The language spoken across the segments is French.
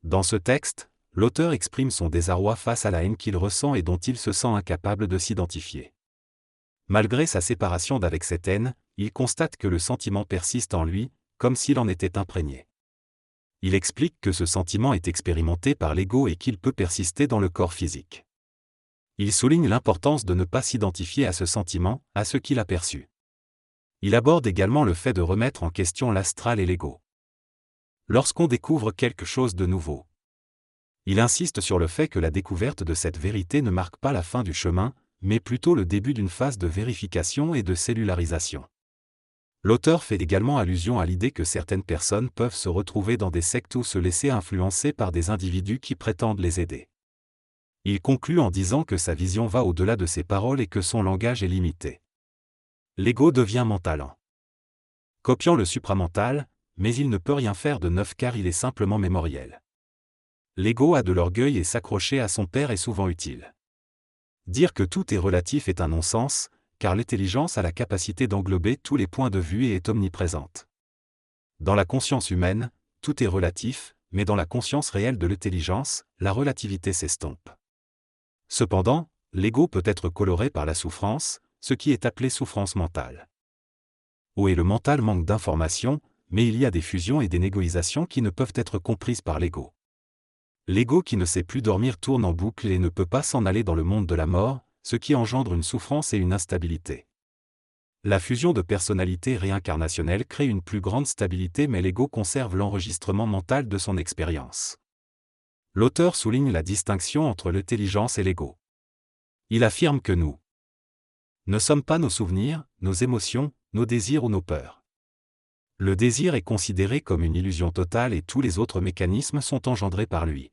Dans ce texte, l'auteur exprime son désarroi face à la haine qu'il ressent et dont il se sent incapable de s'identifier. Malgré sa séparation d'avec cette haine, il constate que le sentiment persiste en lui, comme s'il en était imprégné. Il explique que ce sentiment est expérimenté par l'ego et qu'il peut persister dans le corps physique. Il souligne l'importance de ne pas s'identifier à ce sentiment, à ce qu'il a perçu. Il aborde également le fait de remettre en question l'astral et l'ego. Lorsqu'on découvre quelque chose de nouveau, il insiste sur le fait que la découverte de cette vérité ne marque pas la fin du chemin, mais plutôt le début d'une phase de vérification et de cellularisation. L'auteur fait également allusion à l'idée que certaines personnes peuvent se retrouver dans des sectes ou se laisser influencer par des individus qui prétendent les aider. Il conclut en disant que sa vision va au-delà de ses paroles et que son langage est limité. L'ego devient mental. Copiant le supramental, mais il ne peut rien faire de neuf car il est simplement mémoriel. L'ego a de l'orgueil et s'accrocher à son père est souvent utile. Dire que tout est relatif est un non-sens, car l'intelligence a la capacité d'englober tous les points de vue et est omniprésente. Dans la conscience humaine, tout est relatif, mais dans la conscience réelle de l'intelligence, la relativité s'estompe. Cependant, l'ego peut être coloré par la souffrance, ce qui est appelé souffrance mentale. Où est le mental manque d'informations, mais il y a des fusions et des négoïsations qui ne peuvent être comprises par l'ego. L'ego qui ne sait plus dormir tourne en boucle et ne peut pas s'en aller dans le monde de la mort, ce qui engendre une souffrance et une instabilité. La fusion de personnalités réincarnationnelles crée une plus grande stabilité mais l'ego conserve l'enregistrement mental de son expérience. L'auteur souligne la distinction entre l'intelligence et l'ego. Il affirme que nous ne sommes pas nos souvenirs, nos émotions, nos désirs ou nos peurs. Le désir est considéré comme une illusion totale et tous les autres mécanismes sont engendrés par lui.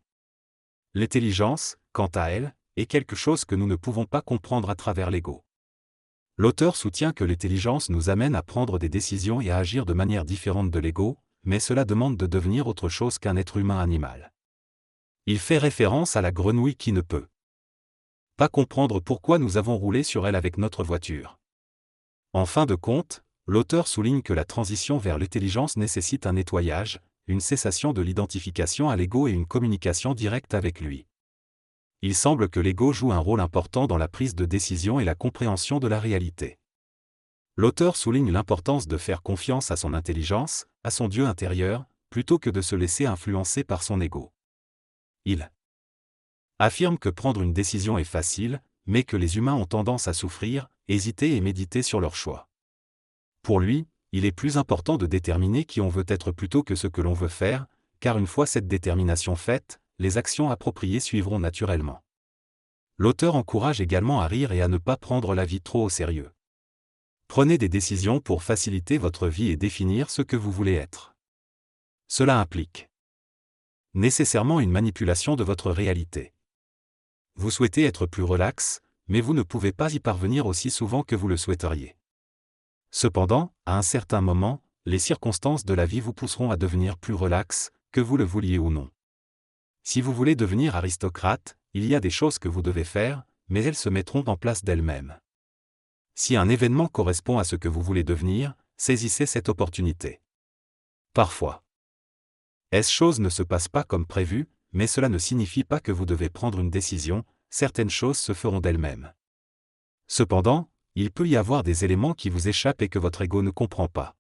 L'intelligence, quant à elle, est quelque chose que nous ne pouvons pas comprendre à travers l'ego. L'auteur soutient que l'intelligence nous amène à prendre des décisions et à agir de manière différente de l'ego, mais cela demande de devenir autre chose qu'un être humain animal. Il fait référence à la grenouille qui ne peut pas comprendre pourquoi nous avons roulé sur elle avec notre voiture. En fin de compte, l'auteur souligne que la transition vers l'intelligence nécessite un nettoyage, une cessation de l'identification à l'ego et une communication directe avec lui. Il semble que l'ego joue un rôle important dans la prise de décision et la compréhension de la réalité. L'auteur souligne l'importance de faire confiance à son intelligence, à son Dieu intérieur, plutôt que de se laisser influencer par son ego. Il affirme que prendre une décision est facile, mais que les humains ont tendance à souffrir, hésiter et méditer sur leur choix. Pour lui, il est plus important de déterminer qui on veut être plutôt que ce que l'on veut faire, car une fois cette détermination faite, les actions appropriées suivront naturellement. L'auteur encourage également à rire et à ne pas prendre la vie trop au sérieux. Prenez des décisions pour faciliter votre vie et définir ce que vous voulez être. Cela implique nécessairement une manipulation de votre réalité. Vous souhaitez être plus relax, mais vous ne pouvez pas y parvenir aussi souvent que vous le souhaiteriez. Cependant, à un certain moment, les circonstances de la vie vous pousseront à devenir plus relax, que vous le vouliez ou non. Si vous voulez devenir aristocrate, il y a des choses que vous devez faire, mais elles se mettront en place d'elles-mêmes. Si un événement correspond à ce que vous voulez devenir, saisissez cette opportunité. Parfois, ces choses ne se passent pas comme prévu, mais cela ne signifie pas que vous devez prendre une décision, certaines choses se feront d'elles-mêmes. Cependant, il peut y avoir des éléments qui vous échappent et que votre ego ne comprend pas.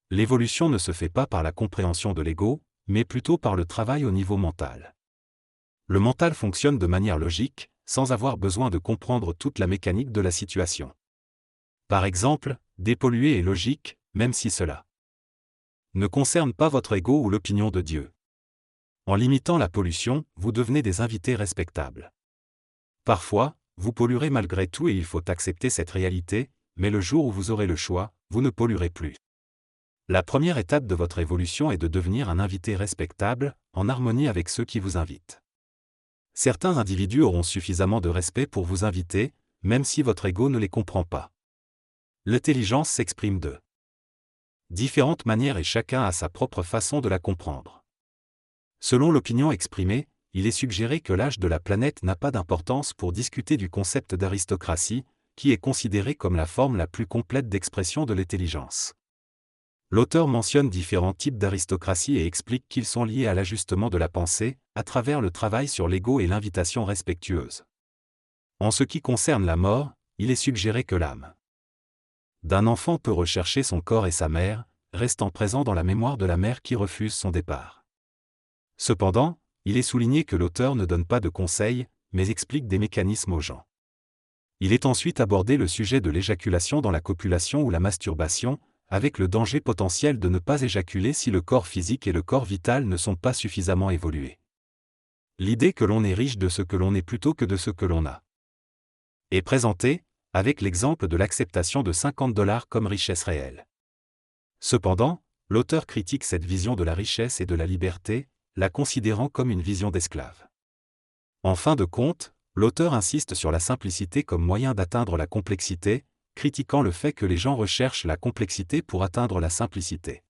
L'évolution ne se fait pas par la compréhension de l'ego, mais plutôt par le travail au niveau mental. Le mental fonctionne de manière logique, sans avoir besoin de comprendre toute la mécanique de la situation. Par exemple, dépolluer est logique, même si cela ne concerne pas votre ego ou l'opinion de Dieu. En limitant la pollution, vous devenez des invités respectables. Parfois, vous polluerez malgré tout et il faut accepter cette réalité, mais le jour où vous aurez le choix, vous ne polluerez plus. La première étape de votre évolution est de devenir un invité respectable, en harmonie avec ceux qui vous invitent. Certains individus auront suffisamment de respect pour vous inviter, même si votre ego ne les comprend pas. L'intelligence s'exprime de différentes manières et chacun a sa propre façon de la comprendre. Selon l'opinion exprimée, il est suggéré que l'âge de la planète n'a pas d'importance pour discuter du concept d'aristocratie, qui est considéré comme la forme la plus complète d'expression de l'intelligence. L'auteur mentionne différents types d'aristocratie et explique qu'ils sont liés à l'ajustement de la pensée, à travers le travail sur l'ego et l'invitation respectueuse. En ce qui concerne la mort, il est suggéré que l'âme d'un enfant peut rechercher son corps et sa mère, restant présent dans la mémoire de la mère qui refuse son départ. Cependant, il est souligné que l'auteur ne donne pas de conseils, mais explique des mécanismes aux gens. Il est ensuite abordé le sujet de l'éjaculation dans la copulation ou la masturbation, avec le danger potentiel de ne pas éjaculer si le corps physique et le corps vital ne sont pas suffisamment évolués. L'idée que l'on est riche de ce que l'on est plutôt que de ce que l'on a est présentée, avec l'exemple de l'acceptation de $50 comme richesse réelle. Cependant, l'auteur critique cette vision de la richesse et de la liberté, la considérant comme une vision d'esclave. En fin de compte, l'auteur insiste sur la simplicité comme moyen d'atteindre la complexité, critiquant le fait que les gens recherchent la complexité pour atteindre la simplicité.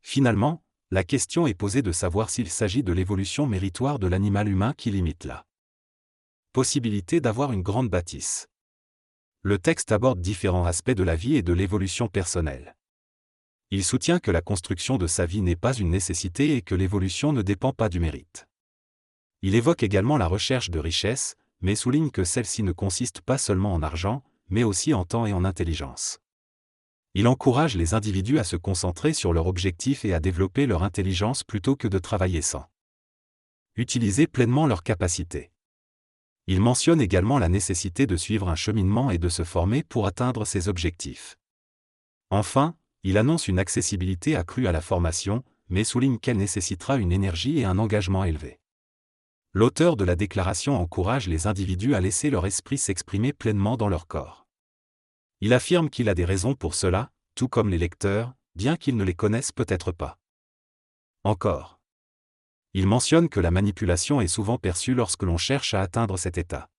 Finalement, la question est posée de savoir s'il s'agit de l'évolution méritoire de l'animal humain qui limite la possibilité d'avoir une grande bâtisse. Le texte aborde différents aspects de la vie et de l'évolution personnelle. Il soutient que la construction de sa vie n'est pas une nécessité et que l'évolution ne dépend pas du mérite. Il évoque également la recherche de richesse, mais souligne que celle-ci ne consiste pas seulement en argent, mais aussi en temps et en intelligence. Il encourage les individus à se concentrer sur leur objectif et à développer leur intelligence plutôt que de travailler sans utiliser pleinement leurs capacités. Il mentionne également la nécessité de suivre un cheminement et de se former pour atteindre ses objectifs. Enfin, il annonce une accessibilité accrue à la formation, mais souligne qu'elle nécessitera une énergie et un engagement élevé. L'auteur de la déclaration encourage les individus à laisser leur esprit s'exprimer pleinement dans leur corps. Il affirme qu'il a des raisons pour cela, tout comme les lecteurs, bien qu'ils ne les connaissent peut-être pas encore. Il mentionne que la manipulation est souvent perçue lorsque l'on cherche à atteindre cet état.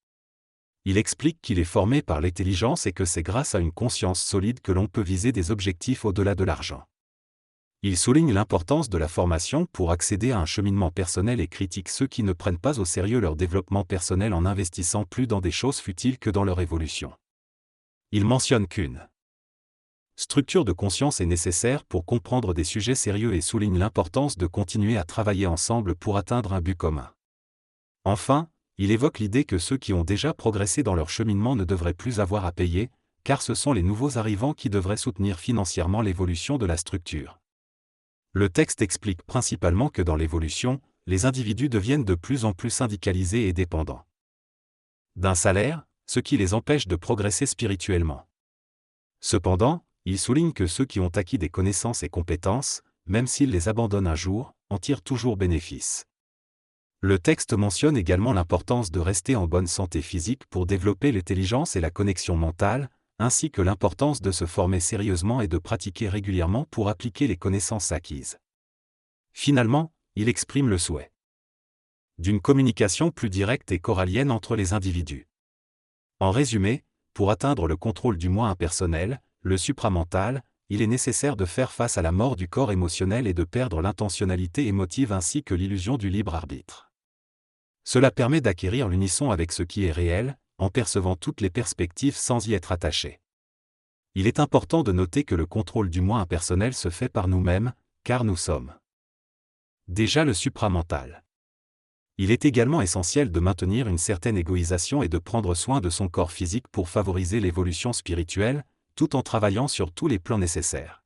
Il explique qu'il est formé par l'intelligence et que c'est grâce à une conscience solide que l'on peut viser des objectifs au-delà de l'argent. Il souligne l'importance de la formation pour accéder à un cheminement personnel et critique ceux qui ne prennent pas au sérieux leur développement personnel en investissant plus dans des choses futiles que dans leur évolution. Il mentionne qu'une structure de conscience est nécessaire pour comprendre des sujets sérieux et souligne l'importance de continuer à travailler ensemble pour atteindre un but commun. Enfin, il évoque l'idée que ceux qui ont déjà progressé dans leur cheminement ne devraient plus avoir à payer, car ce sont les nouveaux arrivants qui devraient soutenir financièrement l'évolution de la structure. Le texte explique principalement que dans l'évolution, les individus deviennent de plus en plus syndicalisés et dépendants d'un salaire, ce qui les empêche de progresser spirituellement. Cependant, il souligne que ceux qui ont acquis des connaissances et compétences, même s'ils les abandonnent un jour, en tirent toujours bénéfice. Le texte mentionne également l'importance de rester en bonne santé physique pour développer l'intelligence et la connexion mentale, ainsi que l'importance de se former sérieusement et de pratiquer régulièrement pour appliquer les connaissances acquises. Finalement, il exprime le souhait d'une communication plus directe et corallienne entre les individus. En résumé, pour atteindre le contrôle du moi impersonnel, le supramental, il est nécessaire de faire face à la mort du corps émotionnel et de perdre l'intentionnalité émotive ainsi que l'illusion du libre arbitre. Cela permet d'acquérir l'unisson avec ce qui est réel, en percevant toutes les perspectives sans y être attaché. Il est important de noter que le contrôle du moi impersonnel se fait par nous-mêmes, car nous sommes déjà le supramental. Il est également essentiel de maintenir une certaine égoïsation et de prendre soin de son corps physique pour favoriser l'évolution spirituelle, tout en travaillant sur tous les plans nécessaires.